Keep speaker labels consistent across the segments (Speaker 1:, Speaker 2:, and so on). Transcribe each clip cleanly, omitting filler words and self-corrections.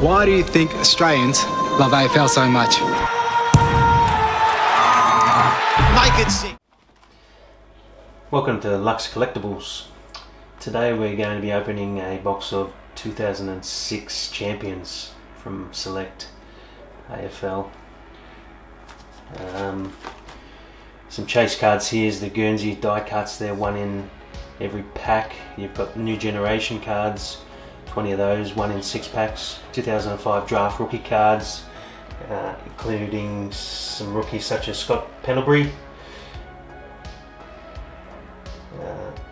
Speaker 1: Why do you think Australians love AFL so much?
Speaker 2: Make it sick.
Speaker 3: Welcome to Luxe Collectables. Today we're going to be opening a box of 2006 champions from Select AFL. Some chase cards. Here's the Guernsey die cuts. They're one in every pack. You've got new generation cards, 20 of those, one in 6 packs. 2005 draft rookie cards, including some rookies such as Scott Pendlebury,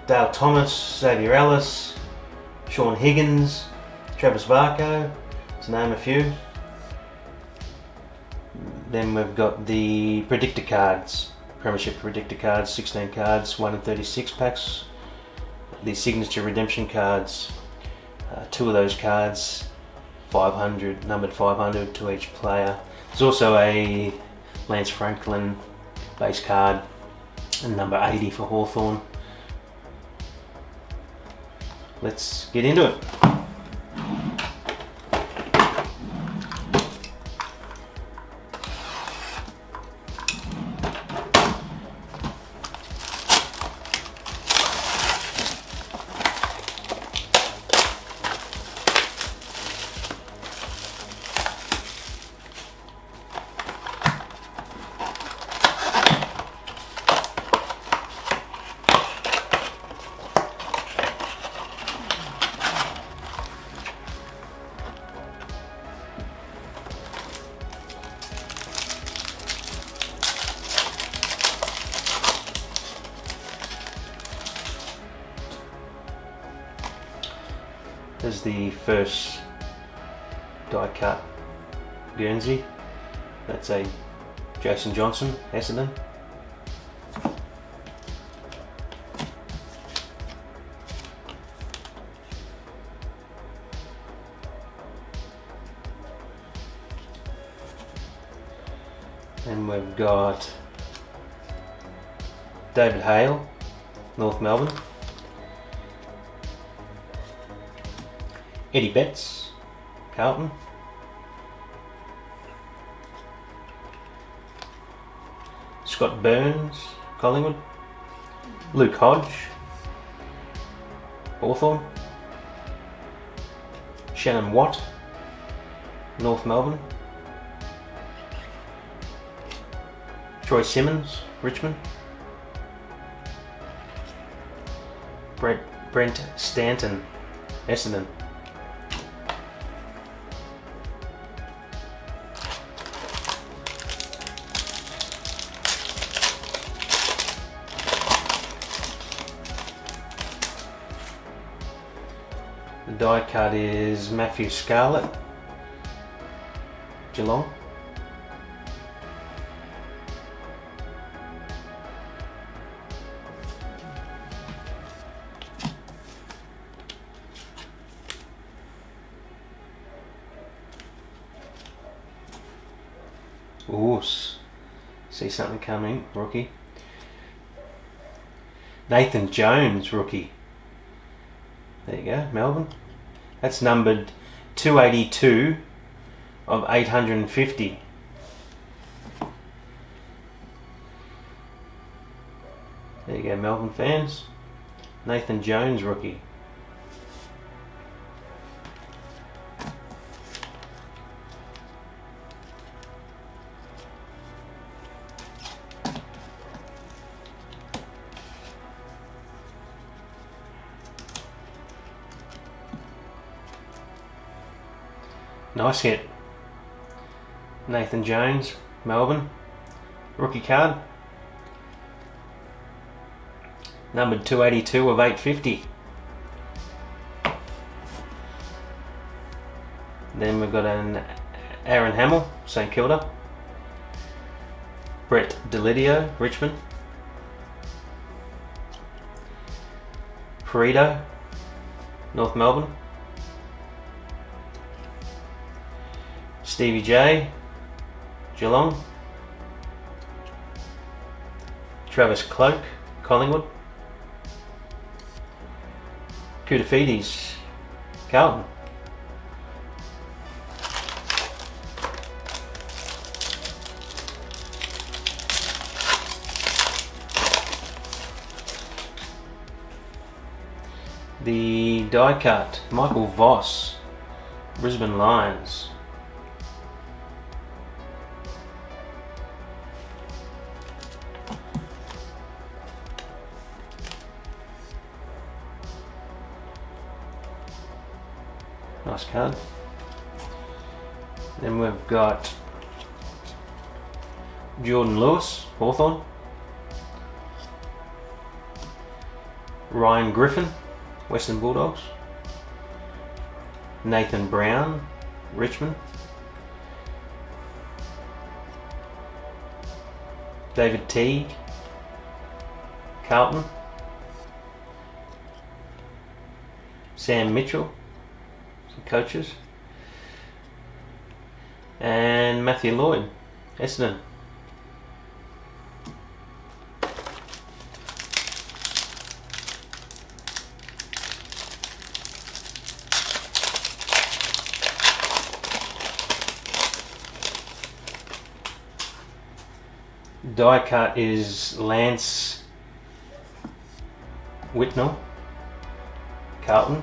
Speaker 3: Dale Thomas, Xavier Ellis, Sean Higgins, Travis Varco, to name a few. Then we've got the predictor cards, Premiership predictor cards, 16 cards, 1 in 36 packs. The signature redemption cards, 2 of those cards, 500, numbered 500 to each player. There's also a Lance Franklin base card, and number 80 for Hawthorn. Let's get into it. There's the first die cut Guernsey. That's a Jason Johnson, Essendon. And we've got David Hale, North Melbourne. Eddie Betts, Carlton. Scott Burns, Collingwood. Luke Hodge, Hawthorn. Shannon Watt, North Melbourne. Troy Simmons, Richmond. Brent Stanton, Essendon. The die cut is Matthew Scarlett, Geelong. Ooh, see something coming, rookie. Nathan Jones, rookie. There you go, Melbourne. That's numbered 282 of 850. There you go, Melbourne fans. Nathan Jones, rookie. Nice hit. Nathan Jones, Melbourne. Rookie card. Numbered 282 of 850. Then we've got an Aaron Hamill, St Kilda. Brett Delidio, Richmond. Frito, North Melbourne. Stevie J, Geelong. Travis Cloak, Collingwood. Koutafidis, Carlton. The die cut, Michael Voss, Brisbane Lions. Nice card. Then we've got Jordan Lewis, Hawthorn. Ryan Griffin, Western Bulldogs. Nathan Brown, Richmond. David Teague, Carlton. Sam Mitchell, some coaches. And Matthew Lloyd, Essendon. Die cut is Lance Whitnell, Carlton.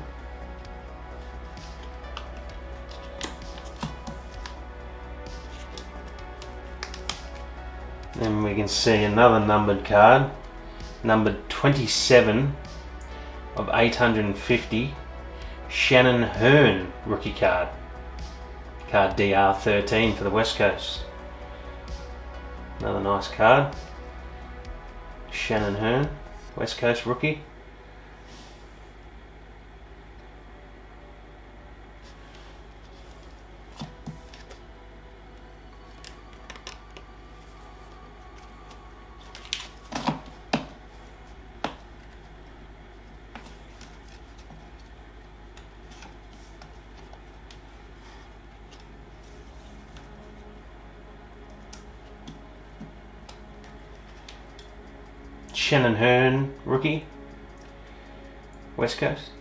Speaker 3: Then we can see another numbered card, numbered 27 of 850, Shannon Hearn rookie card, card DR13 for the West Coast. Another nice card, Shannon Hearn, West Coast rookie. Shannon Hearn rookie, West Coast,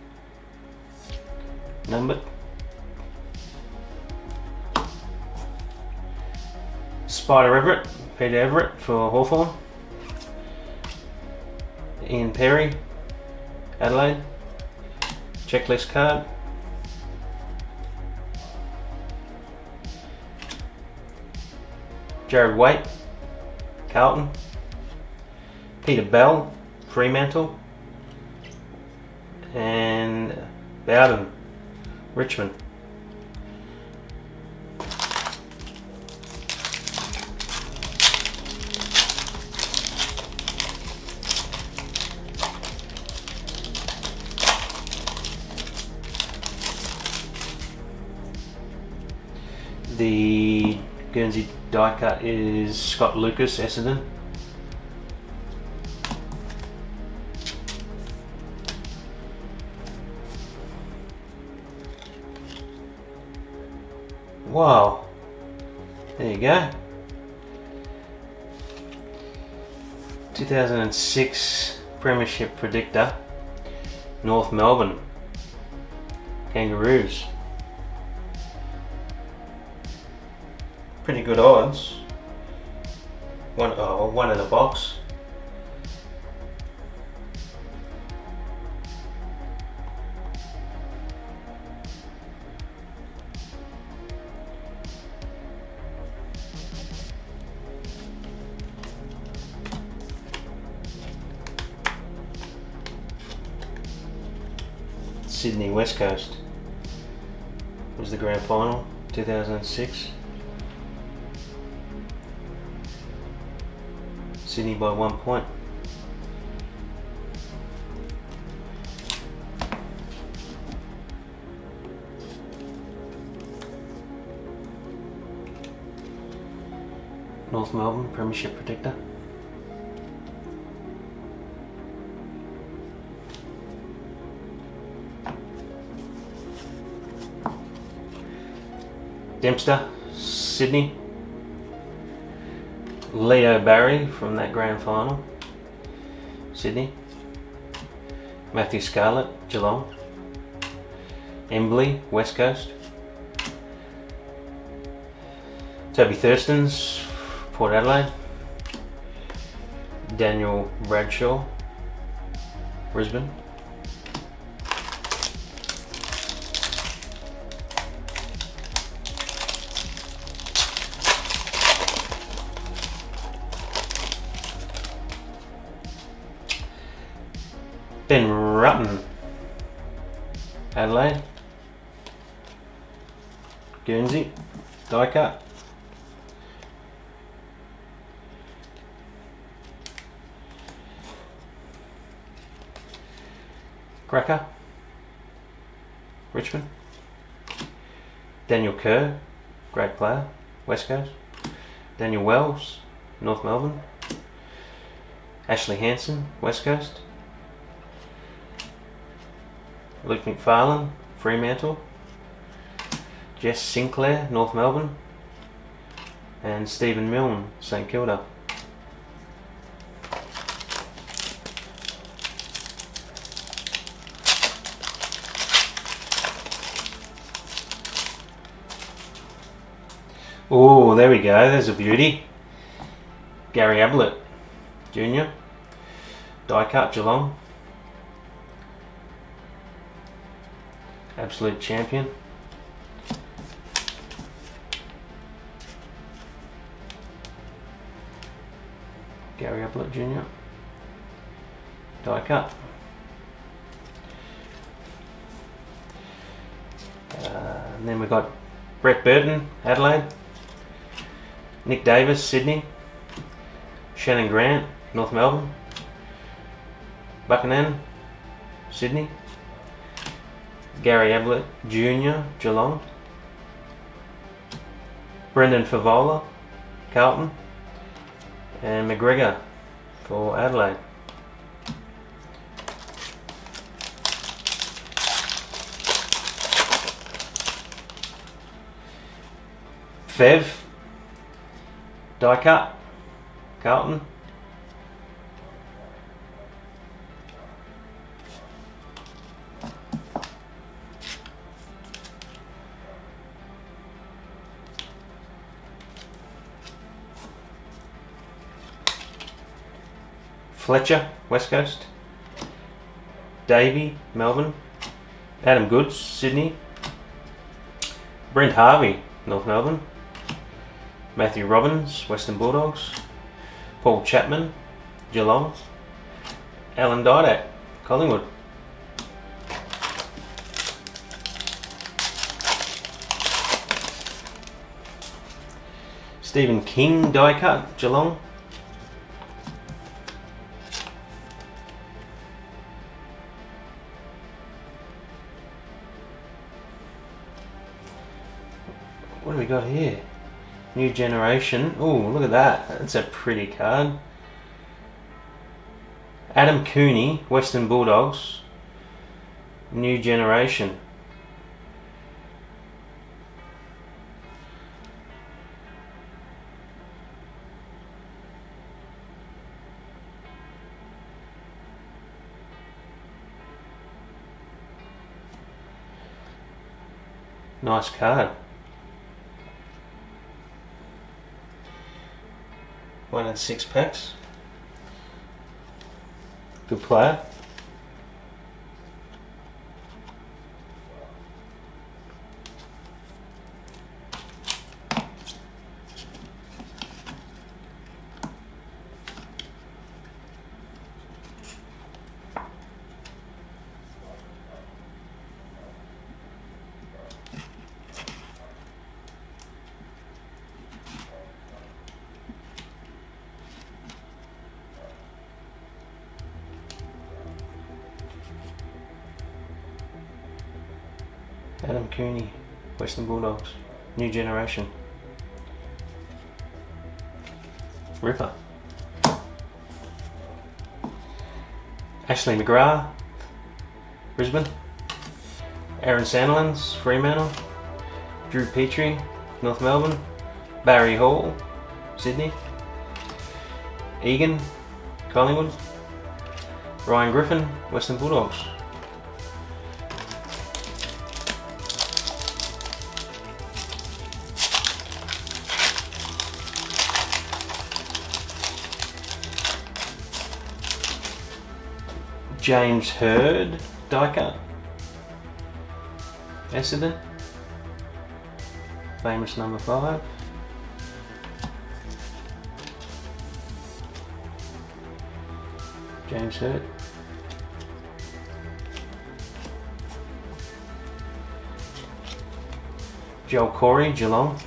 Speaker 3: numbered. Spider Everett, Peter Everett for Hawthorn. Ian Perry, Adelaide, checklist card. Jared Waite, Carlton. Peter Bell, Fremantle. And Bowden, Richmond. The Guernsey die cut is Scott Lucas, Essendon. Wow, there you go. 2006 Premiership Predictor, North Melbourne, Kangaroos. Pretty good odds. One in a box. Sydney West Coast was the grand final, 2006. Sydney by 1 point. North Melbourne Premiership Predictor. Dempster, Sydney. Leo Barry from that grand final, Sydney. Matthew Scarlett, Geelong. Embley, West Coast. Toby Thurston's, Port Adelaide. Daniel Bradshaw, Brisbane. Ben Rutten, Adelaide. Guernsey, die cut. Cracker, Richmond. Daniel Kerr, great player, West Coast. Daniel Wells, North Melbourne. Ashley Hansen, West Coast. Luke McFarlane, Fremantle. Jess Sinclair, North Melbourne. And Stephen Milne, St Kilda. Oh, there we go, there's a beauty. Gary Ablett, Jr. Die cut, Geelong. Absolute champion. Gary Ablett, Jr. Die cut. And then we've got Brett Burton, Adelaide. Nick Davis, Sydney. Shannon Grant, North Melbourne. Buchanan, Sydney. Gary Ablett Jr., Geelong. Brendan Favola, Carlton. And McGregor for Adelaide. Fev, die cut, Carlton. Fletcher, West Coast. Davey, Melbourne. Adam Goods, Sydney. Brent Harvey, North Melbourne. Matthew Robbins, Western Bulldogs. Paul Chapman, Geelong. Alan Didak, Collingwood. Stephen King, die cut, Geelong. What do we got here? New Generation. Oh, look at that. That's a pretty card. Adam Cooney, Western Bulldogs. New Generation. Nice card. 1 in 6 packs. Good player. Adam Cooney, Western Bulldogs, New Generation. Ripper. Ashley McGrath, Brisbane. Aaron Sandilands, Fremantle. Drew Petrie, North Melbourne. Barry Hall, Sydney. Egan, Collingwood. Ryan Griffin, Western Bulldogs. James Hurd, die cut. Essendon. Famous number 5. James Hurd. Joel Corey, Geelong.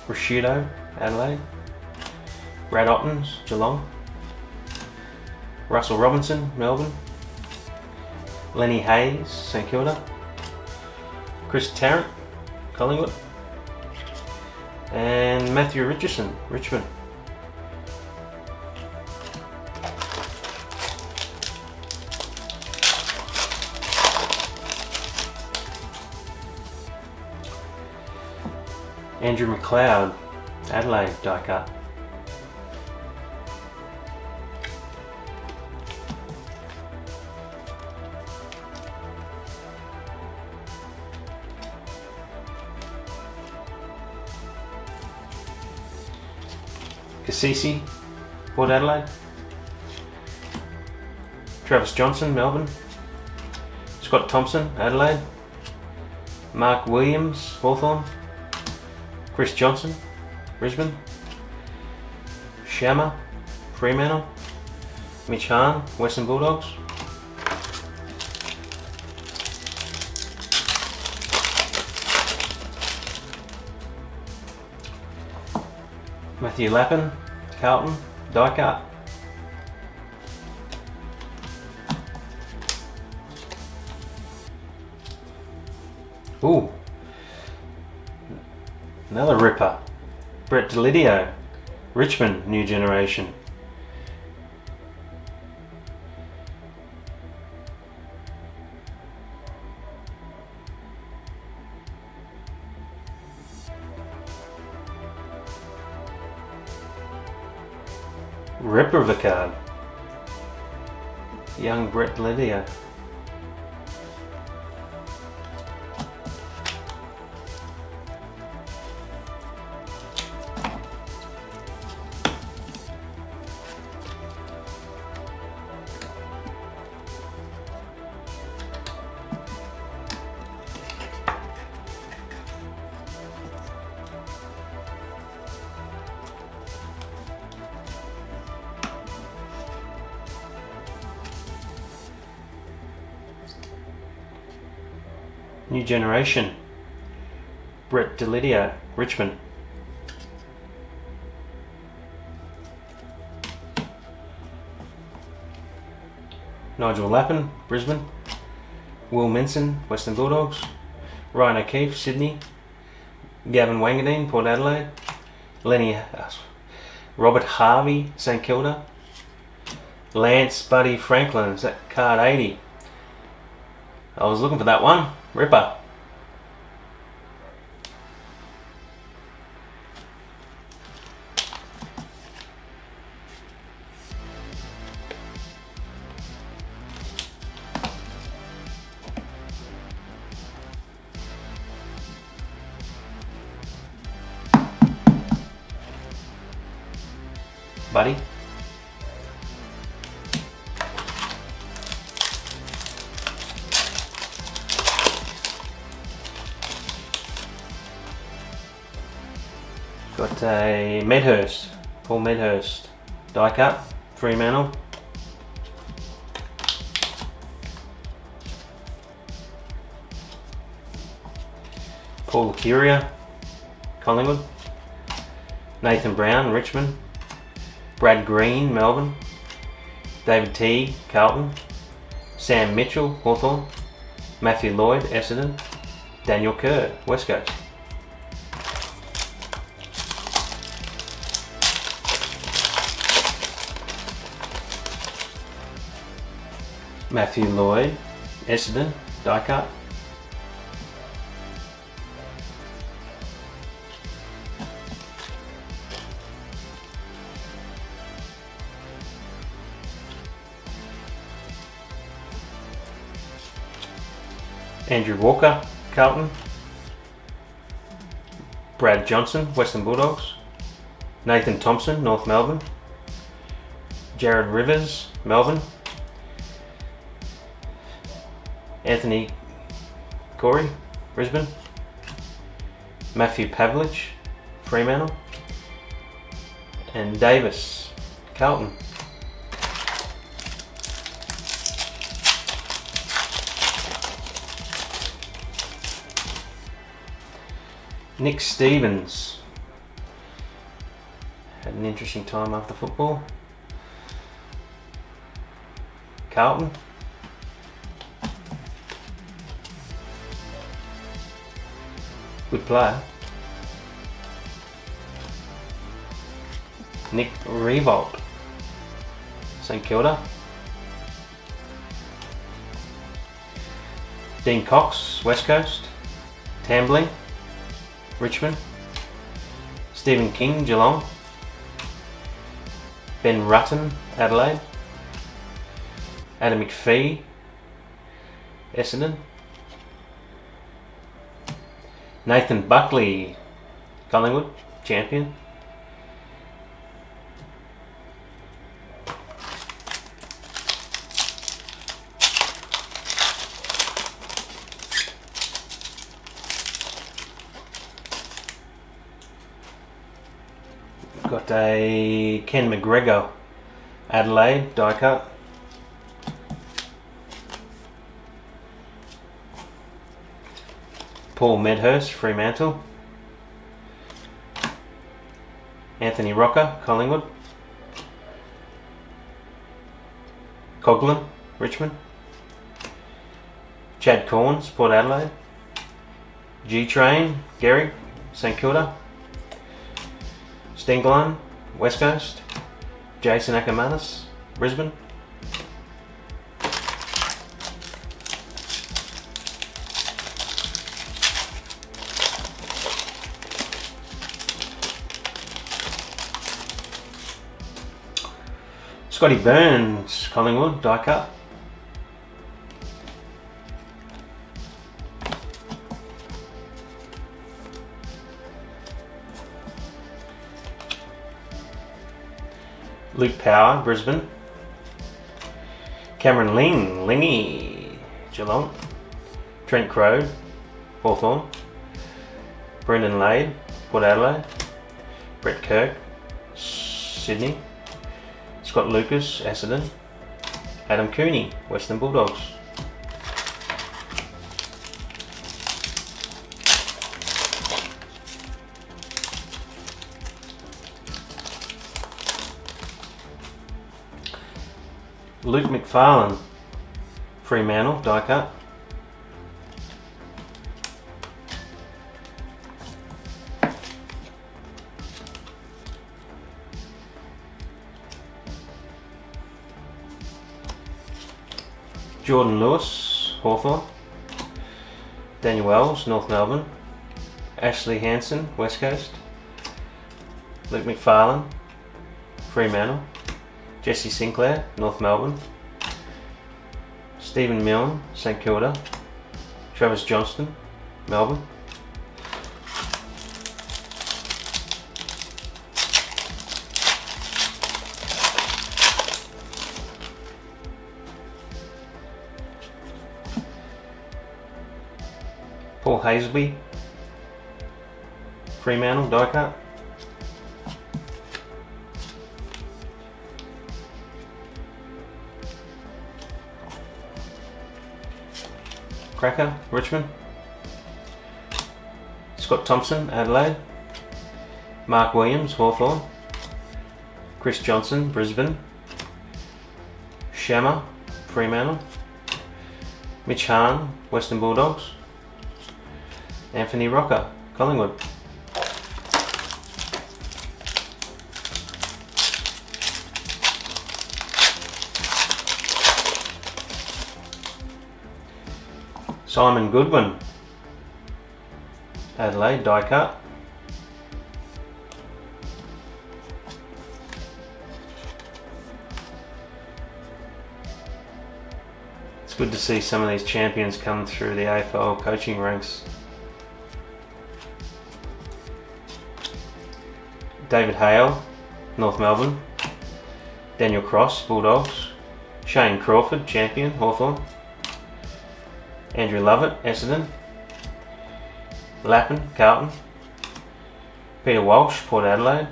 Speaker 3: Rashido, Adelaide. Brad Ottens, Geelong. Russell Robinson, Melbourne. Lenny Hayes, St Kilda. Chris Tarrant, Collingwood. And Matthew Richardson, Richmond. Andrew McLeod, Adelaide, die cut. Cassisi, Port Adelaide. Travis Johnson, Melbourne. Scott Thompson, Adelaide. Mark Williams, Hawthorn. Chris Johnson, Brisbane. Shammer, Fremantle. Mitch Hahn, Western Bulldogs. Matthew Lappin, Carlton, die cut. Ooh, another ripper. Brett Delidio, Richmond, New Generation. Ripper of a card. Young Brett Delidio. New Generation. Brett Delidio, Richmond. Nigel Lappin, Brisbane. Will Menson, Western Bulldogs. Ryan O'Keefe, Sydney. Gavin Wangadine, Port Adelaide. Robert Harvey, St Kilda. Lance Buddy Franklin, is that card 80? I was looking for that one. Ripper. Buddy. Got a Medhurst, Paul Medhurst, die cut, Fremantle. Paul Curia, Collingwood. Nathan Brown, Richmond. Brad Green, Melbourne. David Teague, Carlton. Sam Mitchell, Hawthorn. Matthew Lloyd, Essendon. Daniel Kerr, West Coast. Matthew Lloyd, Essendon, die cut. Andrew Walker, Carlton. Brad Johnson, Western Bulldogs. Nathan Thompson, North Melbourne. Jared Rivers, Melbourne. Anthony Corey, Brisbane. Matthew Pavlich, Fremantle. And Davis, Carlton. Nick Stevens. Had an interesting time after football. Carlton. Good player. Nick Revolt. St Kilda. Dean Cox, West Coast. Tambling, Richmond. Stephen King, Geelong. Ben Rutten, Adelaide. Adam McPhee, Essendon. Nathan Buckley, Collingwood, champion. Got a Ken McGregor, Adelaide, die cut. Paul Medhurst, Fremantle. Anthony Rocker, Collingwood. Coughlin, Richmond. Chad Corns, Port Adelaide. G-Train, Gary, St Kilda. Stenglein, West Coast. Jason Ackermanis, Brisbane. Scotty Burns, Collingwood, die cut. Luke Power, Brisbane. Cameron Lingy, Geelong. Trent Crowe, Hawthorn. Brendan Lade, Port Adelaide. Brett Kirk, Sydney. Scott Lucas, Essendon. Adam Cooney, Western Bulldogs. Luke McFarlane, Fremantle, die cut. Jordan Lewis, Hawthorn. Daniel Wells, North Melbourne. Ashley Hansen, West Coast. Luke McFarlane, Fremantle. Jesse Sinclair, North Melbourne. Stephen Milne, St Kilda. Travis Johnston, Melbourne. Paul Hasleby, Fremantle, die cut. Cracker, Richmond. Scott Thompson, Adelaide. Mark Williams, Hawthorn. Chris Johnson, Brisbane. Shammer, Fremantle. Mitch Hahn, Western Bulldogs. Anthony Rocker, Collingwood. Simon Goodwin, Adelaide, die cut. It's good to see some of these champions come through the AFL coaching ranks. David Hale, North Melbourne. Daniel Cross, Bulldogs. Shane Crawford, champion, Hawthorn. Andrew Lovett, Essendon. Lappin, Carlton. Peter Walsh, Port Adelaide.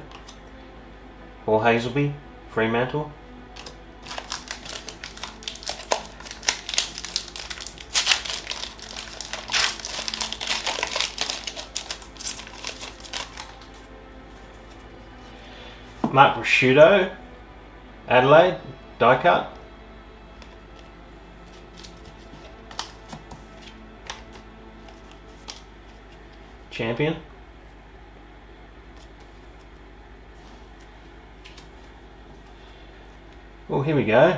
Speaker 3: Paul Hasleby, Fremantle. Mark Prosciutto, Adelaide, die cut. Champion. Oh, here we go.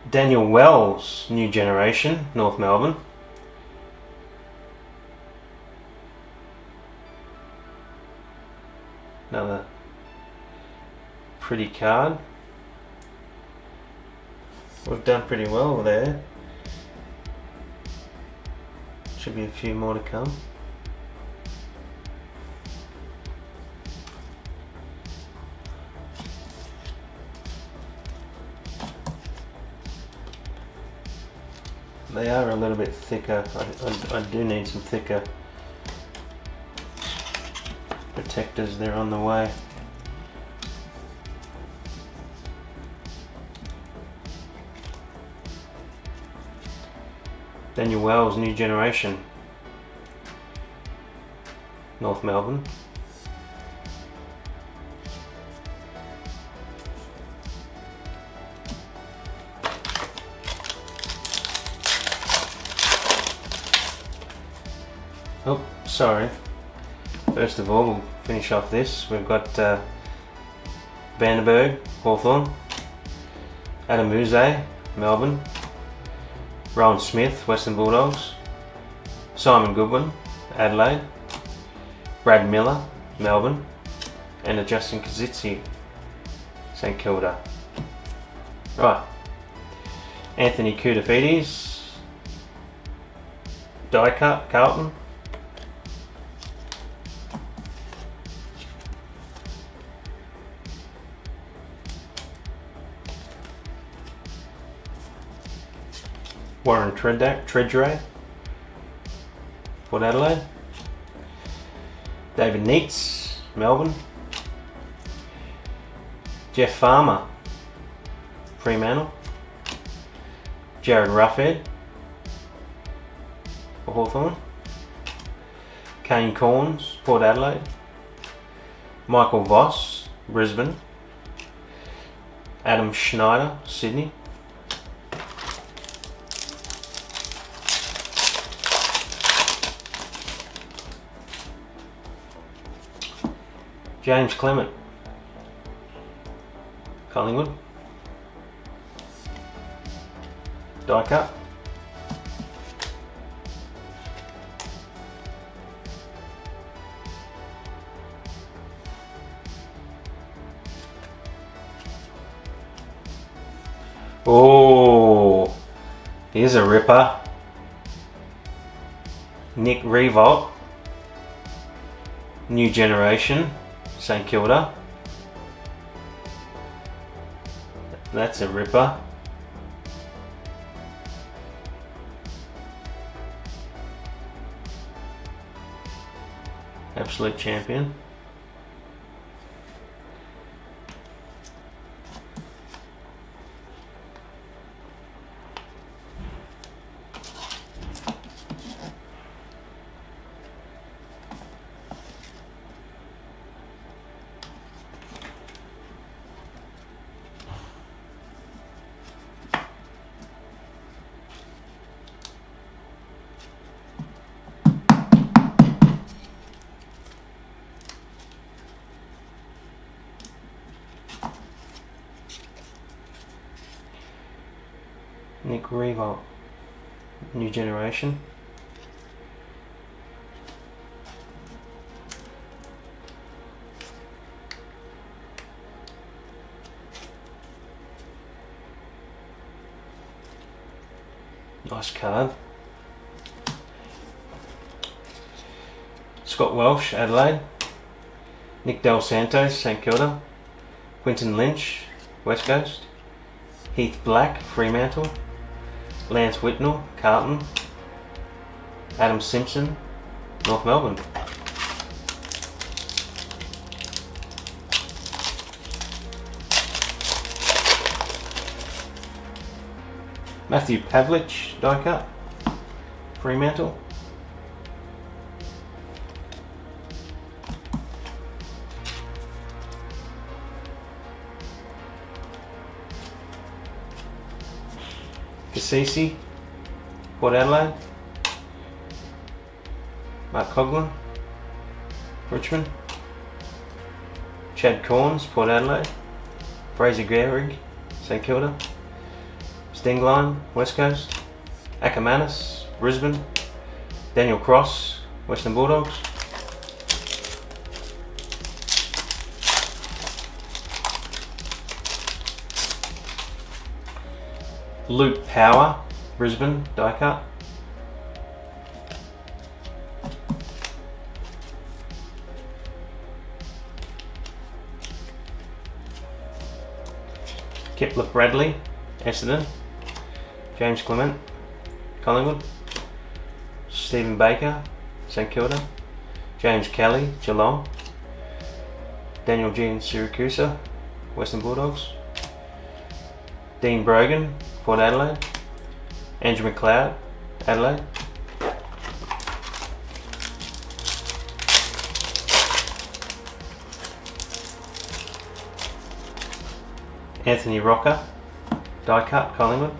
Speaker 3: Daniel Wells, New Generation, North Melbourne. Another pretty card. We've done pretty well there. Should be a few more to come. They are a little bit thicker. I do need some thicker protectors. They're on the way. Daniel Wells, New Generation, North Melbourne. Oh, sorry. First of all, we'll finish off this. We've got Vandenberg, Hawthorn, Adam Uze, Melbourne, Rowan Smith, Western Bulldogs, Simon Goodwin, Adelaide, Brad Miller, Melbourne, and a Justin Kazitzi, St Kilda. Right, Anthony Koutafidis, die cut, Carlton. Warren Tredrea, Port Adelaide. David Neitz, Melbourne. Jeff Farmer, Fremantle. Jared Ruffhead for Hawthorn. Kane Corns, Port Adelaide. Michael Voss, Brisbane. Adam Schneider, Sydney. James Clement, Collingwood, die cut. Oh, here's a ripper. Nick Revolt, New Generation, St Kilda. That's a ripper. Absolute champion. Nick Revolt, New Generation. Nice card. Scott Welsh, Adelaide. Nick Del Santos, St Kilda. Quinton Lynch, West Coast. Heath Black, Fremantle. Lance Whitnell, Carlton. Adam Simpson, North Melbourne. Matthew Pavlich, die cut, Fremantle. Ceci, Port Adelaide. Mark Coughlin, Richmond. Chad Corns, Port Adelaide. Fraser Gehrig, St Kilda. Stengline, West Coast. Ackermanis, Brisbane. Daniel Cross, Western Bulldogs. Luke Power, Brisbane, die cut. Kepler Bradley, Essendon. James Clement, Collingwood. Stephen Baker, St Kilda. James Kelly, Geelong. Daniel Jean Siracusa, Western Bulldogs. Dean Brogan, Port Adelaide. Andrew McLeod, Adelaide. Anthony Rocker, die cut, Collingwood.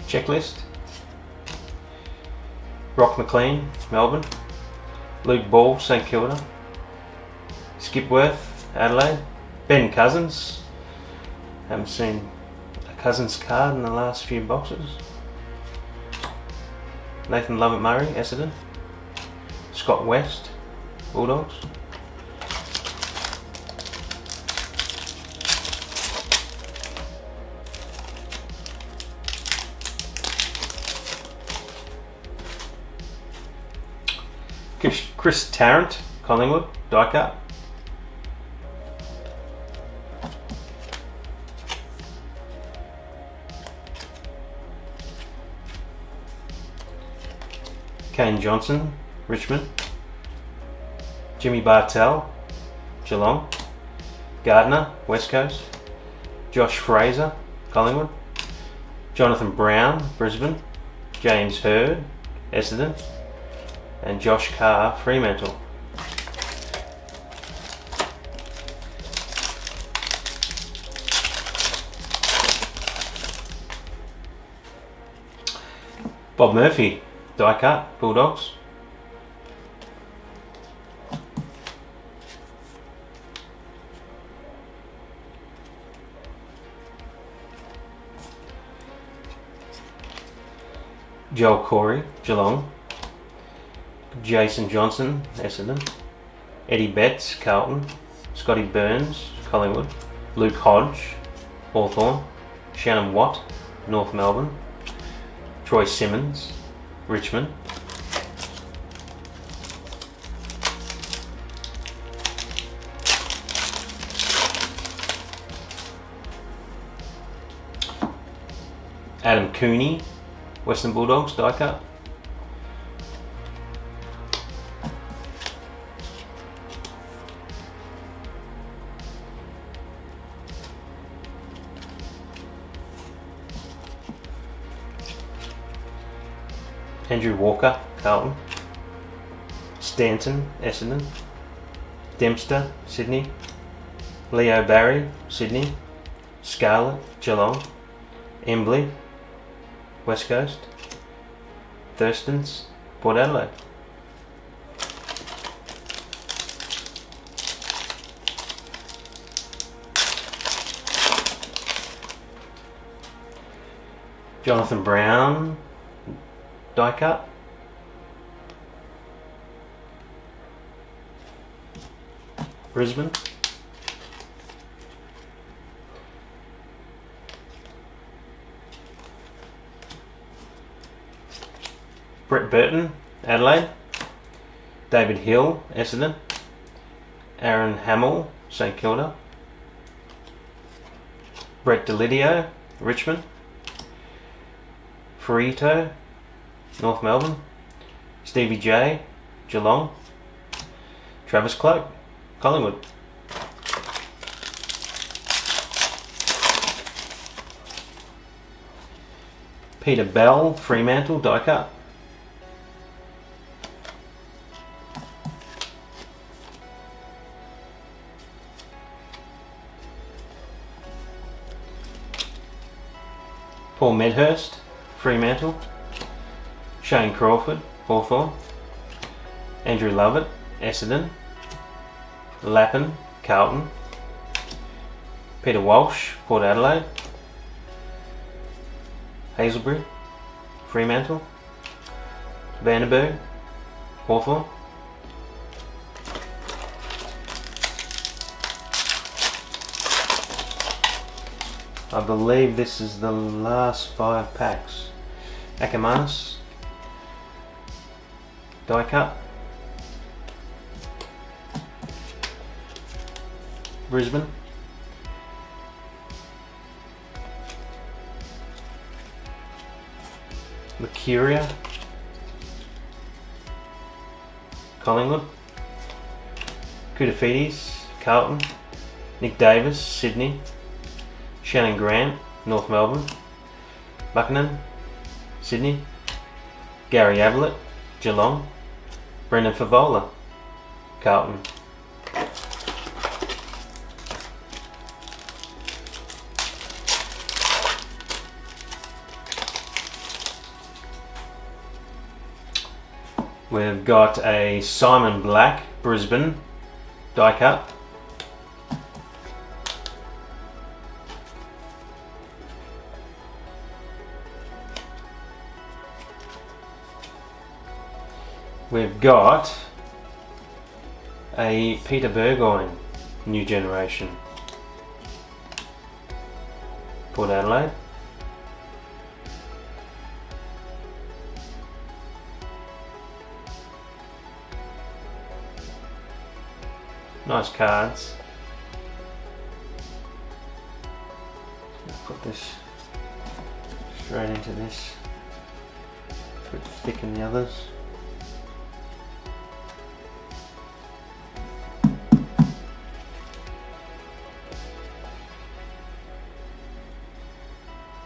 Speaker 3: Checklist. Rock McLean, Melbourne. Luke Ball, St Kilda. Skipworth, Adelaide. Ben Cousins. Haven't seen a Cousins card in the last few boxes. Nathan Lovett Murray, Essendon. Scott West, Bulldogs. Chris Tarrant, Collingwood, die cut. Kane Johnson, Richmond. Jimmy Bartell, Geelong. Gardner, West Coast. Josh Fraser, Collingwood. Jonathan Brown, Brisbane. James Hurd, Essendon. And Josh Carr, Fremantle. Bob Murphy, die cut, Bulldogs. Joel Corey, Geelong. Jason Johnson, Essendon. Eddie Betts, Carlton. Scotty Burns, Collingwood. Luke Hodge, Hawthorn. Shannon Watt, North Melbourne. Troy Simmons, Richmond. Adam Cooney, Western Bulldogs, die cut. Andrew Walker, Carlton. Stanton, Essendon. Dempster, Sydney. Leo Barry, Sydney. Scarlett, Geelong. Embley, West Coast. Thurstons, Port Adelaide. Jonathan Brown, die cut. Brisbane. Brett Burton, Adelaide. David Hill, Essendon. Aaron Hamill, St Kilda. Brett Delidio, Richmond. Ferrito, North Melbourne. Stevie J, Geelong. Travis Cloak, Collingwood. Peter Bell, Fremantle, die cut. Paul Medhurst, Fremantle. Shane Crawford, Hawthorn. Andrew Lovett, Essendon. Lappin, Carlton. Peter Walsh, Port Adelaide. Hazelbury, Fremantle. Vandenberg, Hawthorn. I believe this is the last 5 packs. Ackermanis, die cut. Brisbane. Mercuria. Collingwood. Koutafidis, Carlton. Nick Davis, Sydney. Shannon Grant, North Melbourne. Buchanan, Sydney. Gary Ablett, Geelong. Brendan Favola, Carlton. We've got a Simon Black, Brisbane, die cut. We've got a Peter Burgoyne, New Generation, Port Adelaide. Nice cards. Put this straight into this. A bit thick in the others.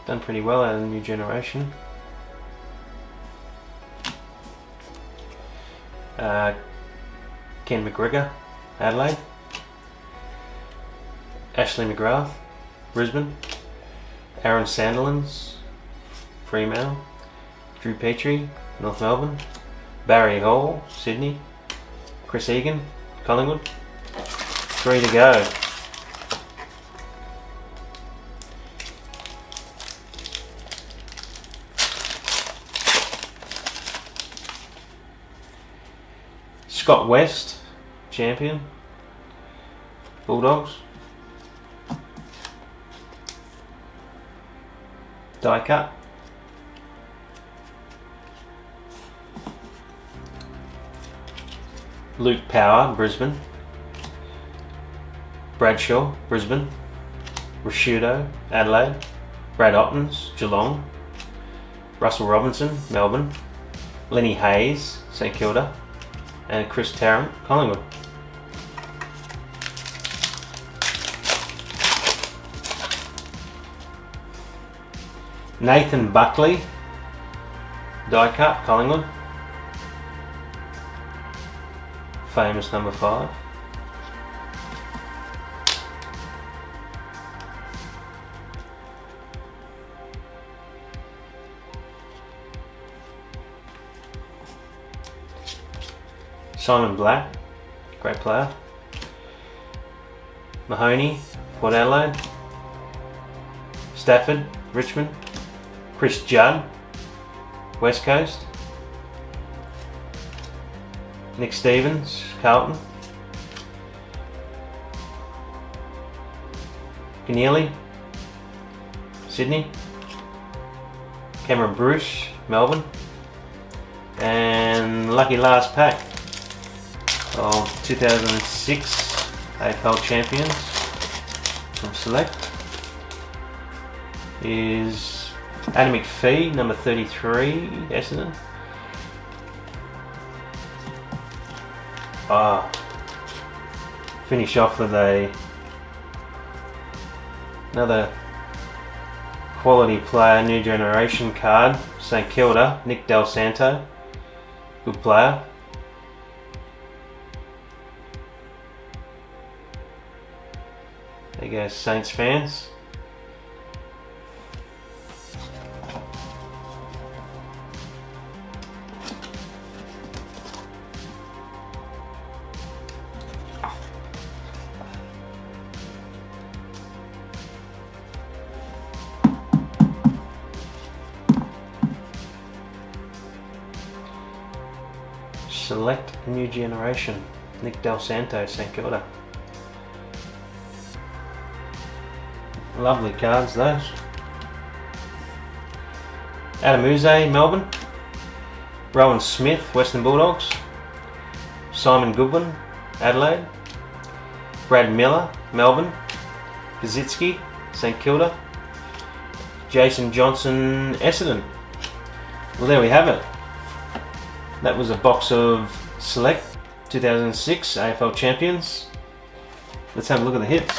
Speaker 3: Done pretty well out of the New Generation. Ken McGregor, Adelaide. Ashley McGrath, Brisbane. Aaron Sandilands, Fremantle. Drew Petrie, North Melbourne. Barry Hall, Sydney. Chris Egan, Collingwood. 3 to go. Scott West, champion, Bulldogs. Die cut. Luke Power, Brisbane. Bradshaw, Brisbane. Rashudo, Adelaide. Brad Ottens, Geelong. Russell Robinson, Melbourne. Lenny Hayes, St Kilda. And Chris Tarrant, Collingwood. Nathan Buckley, die cut, Collingwood. Famous number 5. Simon Black, great player. Mahoney, Port Adelaide. Stafford, Richmond. Chris Judd, West Coast. Nick Stevens, Carlton. Keneally, Sydney. Cameron Bruce, Melbourne. And lucky last pack of 2006 AFL champions from Select is Adam McPhee, number 33, Essendon. Finish off with another quality player, New Generation card, St Kilda, Nick Del Santo, good player. There you go, Saints fans. Select New Generation, Nick Del Santo, St Kilda. Lovely cards those. Adam Uze, Melbourne. Rowan Smith, Western Bulldogs. Simon Goodwin, Adelaide. Brad Miller, Melbourne. Kazitsky, St Kilda. Jason Johnson, Essendon. Well, there we have it. That was a box of Select 2006 AFL Champions. Let's have a look at the hits.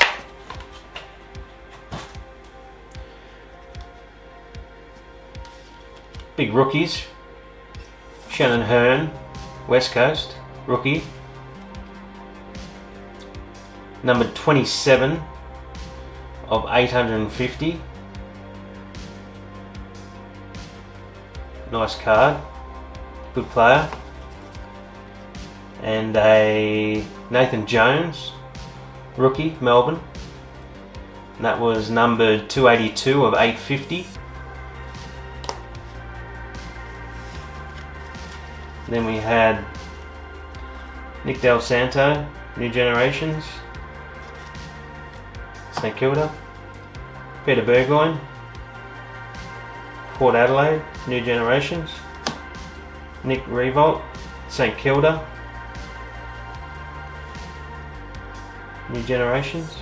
Speaker 3: Big rookies. Shannon Hearn, West Coast, rookie. Number 27 of 850. Nice card. Good player. And a Nathan Jones, rookie, Melbourne. And that was numbered 282 of 850. Then we had Nick Del Santo, New Generations, St Kilda. Peter Burgoyne, Port Adelaide, New Generations. Nick Revolt, St Kilda, New Generations.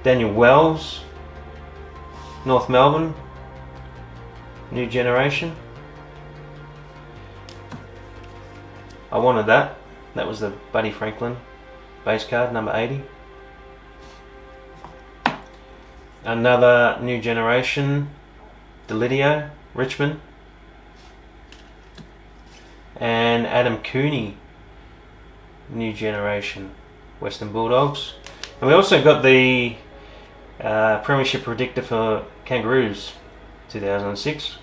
Speaker 3: Daniel Wells, North Melbourne, New Generation. I wanted that. That was the Buddy Franklin base card, number 80. Another New Generation, Delidio, Richmond. And Adam Cooney, New Generation, Western Bulldogs. And we also got the Premiership Predictor for Kangaroos, 2006.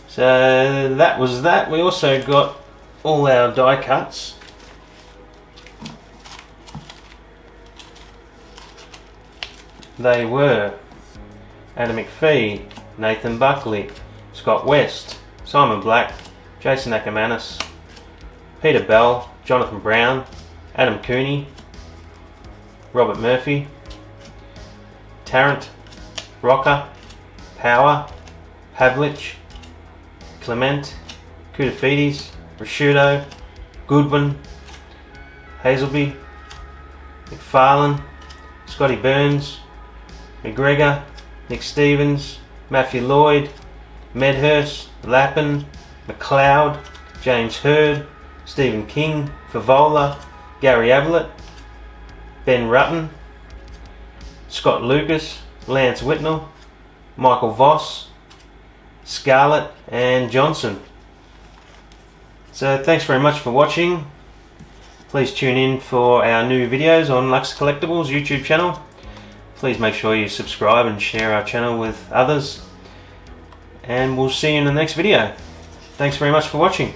Speaker 3: So that was that. We also got all our die cuts. They were Adam McPhee, Nathan Buckley, Scott West, Simon Black, Jason Ackermanis, Peter Bell, Jonathan Brown, Adam Cooney, Robert Murphy, Tarrant, Rocker, Power, Havlich, Clement, Koutafidis, Rashudo, Goodwin, Hazelby, McFarlane, Scotty Burns, McGregor, Nick Stevens, Matthew Lloyd, Medhurst, Lappin, McLeod, James Hurd, Stephen King, Favola, Gary Ablett, Ben Rutten, Scott Lucas, Lance Whitnell, Michael Voss, Scarlett and Johnson. So thanks very much for watching. Please tune in for our new videos on Luxe Collectables YouTube channel. Please make sure you subscribe and share our channel with others. And we'll see you in the next video. Thanks very much for watching.